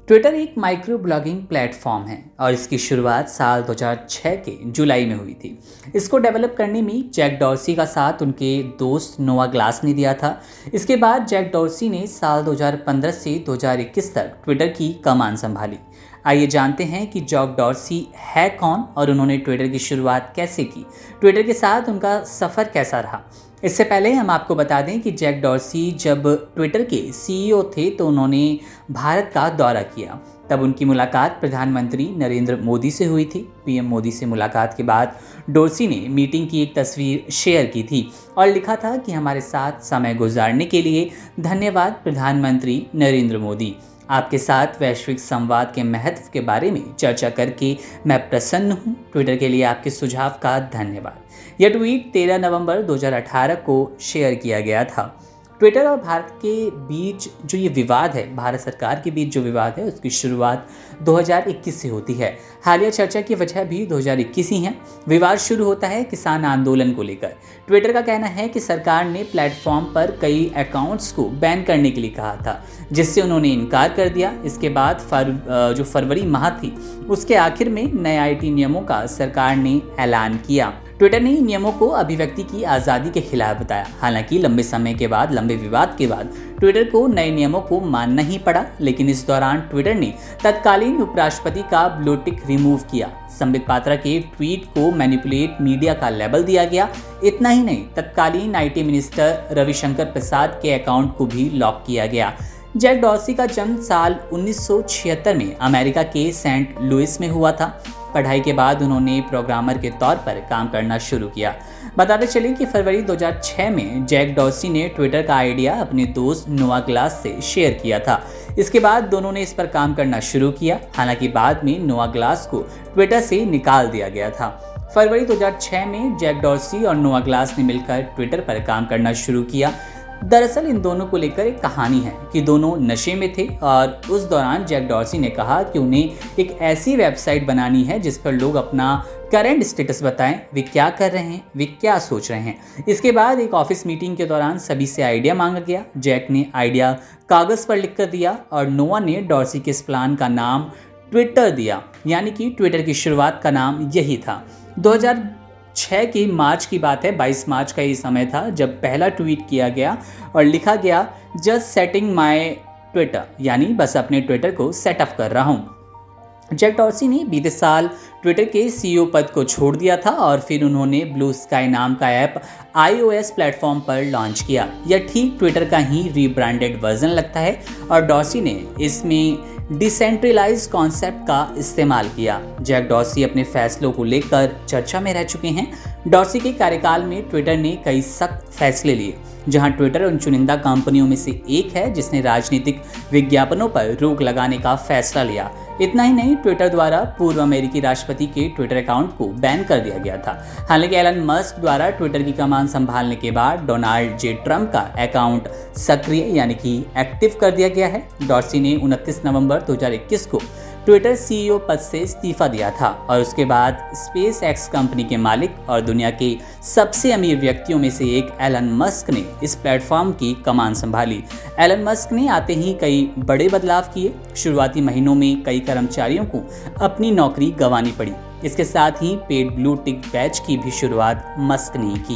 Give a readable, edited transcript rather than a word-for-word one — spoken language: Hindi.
ट्विटर एक माइक्रो ब्लॉगिंग प्लेटफॉर्म है और इसकी शुरुआत साल 2006 के जुलाई में हुई थी। इसको डेवलप करने में जैक डॉर्सी का साथ उनके दोस्त नोआ ग्लास ने दिया था। इसके बाद जैक डॉर्सी ने साल 2015 से 2021 तक ट्विटर की कमान संभाली। आइए जानते हैं कि जैक डॉर्सी है कौन और उन्होंने ट्विटर की शुरुआत कैसे की। ट्विटर के साथ उनका सफ़र कैसा रहा। इससे पहले हम आपको बता दें कि जैक डॉर्सी जब ट्विटर के सीईओ थे तो उन्होंने भारत का दौरा किया। तब उनकी मुलाकात प्रधानमंत्री नरेंद्र मोदी से हुई थी। पीएम मोदी से मुलाकात के बाद डॉर्सी ने मीटिंग की एक तस्वीर शेयर की थी और लिखा था कि हमारे साथ समय गुजारने के लिए धन्यवाद प्रधानमंत्री नरेंद्र मोदी। आपके साथ वैश्विक संवाद के महत्व के बारे में चर्चा करके मैं प्रसन्न हूँ। ट्विटर के लिए आपके सुझाव का धन्यवाद। यह ट्वीट 13 नवंबर 2018 को शेयर किया गया था। ट्विटर और भारत के बीच जो ये विवाद है, भारत सरकार के बीच जो विवाद है, उसकी शुरुआत 2021 से होती है। हालिया चर्चा की वजह भी 2021 ही है। विवाद शुरू होता है किसान आंदोलन को लेकर। ट्विटर का कहना है कि सरकार ने प्लेटफॉर्म पर कई अकाउंट्स को बैन करने के लिए कहा था, जिससे उन्होंने इनकार कर दिया। इसके बाद जो फरवरी माह थी, उसके आखिर में नए आईटी नियमों का सरकार ने ऐलान किया। ट्विटर ने इन नियमों को अभिव्यक्ति की आज़ादी के खिलाफ बताया। हालांकि लंबे विवाद के बाद ट्विटर को नए नियमों को मानना ही पड़ा, लेकिन इस दौरान ट्विटर ने तत्कालीन उपराष्ट्रपति का ब्लू टिक रिमूव किया। संबित पात्रा के ट्वीट को मैनिपुलेट मीडिया का लेबल दिया गया। इतना ही नहीं, तत्कालीन आईटी मिनिस्टर रविशंकर प्रसाद के अकाउंट को भी लॉक किया गया। जैक डॉर्सी का जन्म साल 1976 में अमेरिका के सेंट लुइस में हुआ था। पढ़ाई के बाद उन्होंने प्रोग्रामर के तौर पर काम करना शुरू किया। बताते चले कि फरवरी 2006 में जैक डॉर्सी ने ट्विटर का आइडिया अपने दोस्त नोआ ग्लास से शेयर किया था। इसके बाद दोनों ने इस पर काम करना शुरू किया। हालांकि बाद में नोआ ग्लास को ट्विटर से निकाल दिया गया था। फरवरी 2006 में जैक डॉर्सी और नोआ ग्लास ने मिलकर ट्विटर पर काम करना शुरू किया। दरअसल इन दोनों को लेकर एक कहानी है कि दोनों नशे में थे और उस दौरान जैक डॉर्सी ने कहा कि उन्हें एक ऐसी वेबसाइट बनानी है जिस पर लोग अपना करंट स्टेटस बताएं, वे क्या कर रहे हैं, वे क्या सोच रहे हैं। इसके बाद एक ऑफिस मीटिंग के दौरान सभी से आइडिया मांगा गया। जैक ने आइडिया कागज़ पर लिख कर दिया और नोआ ने डॉर्सी के इस प्लान का नाम ट्विटर दिया, यानी कि ट्विटर की शुरुआत का नाम यही था। 2006 की मार्च की बात है। 22 मार्च का ये समय था जब पहला ट्वीट किया गया और लिखा गया, जस्ट सेटिंग माय ट्विटर, यानी बस अपने ट्विटर को सेटअप कर रहा हूँ। जैक डॉर्सी ने बीते साल ट्विटर के सीईओ पद को छोड़ दिया था और फिर उन्होंने ब्लू स्काई नाम का ऐप iOS प्लेटफॉर्म पर लॉन्च किया। यह ठीक ट्विटर का ही रीब्रांडेड वर्जन लगता है और डॉर्सी ने इसमें डिसेंट्रलाइज्ड कॉन्सेप्ट का इस्तेमाल किया। जैक डॉर्सी अपने फैसलों को लेकर चर्चा में रह चुके हैं। डॉर्सी के कार्यकाल में ट्विटर ने कई सख्त फैसले लिए, जहां ट्विटर उन चुनिंदा कंपनियों में से एक है जिसने राजनीतिक विज्ञापनों पर रोक लगाने का फैसला लिया। इतना ही नहीं, ट्विटर द्वारा पूर्व अमेरिकी राष्ट्रपति के ट्विटर अकाउंट को बैन कर दिया गया था। हालांकि एलन मस्क द्वारा ट्विटर की कमान संभालने के बाद डोनाल्ड जे ट्रंप का अकाउंट सक्रिय यानी कि एक्टिव कर दिया गया है। डॉर्सी ने 29 नवंबर 2021 को ट्विटर सीईओ पद से इस्तीफा दिया था और उसके बाद स्पेस एक्स कंपनी के मालिक और दुनिया के सबसे अमीर व्यक्तियों में से एक एलन मस्क ने इस प्लेटफॉर्म की कमान संभाली। एलन मस्क ने आते ही कई बड़े बदलाव किए। शुरुआती महीनों में कई कर्मचारियों को अपनी नौकरी गंवानी पड़ी। इसके साथ ही पेड ब्लू टिक बैच की भी शुरुआत मस्क ने की।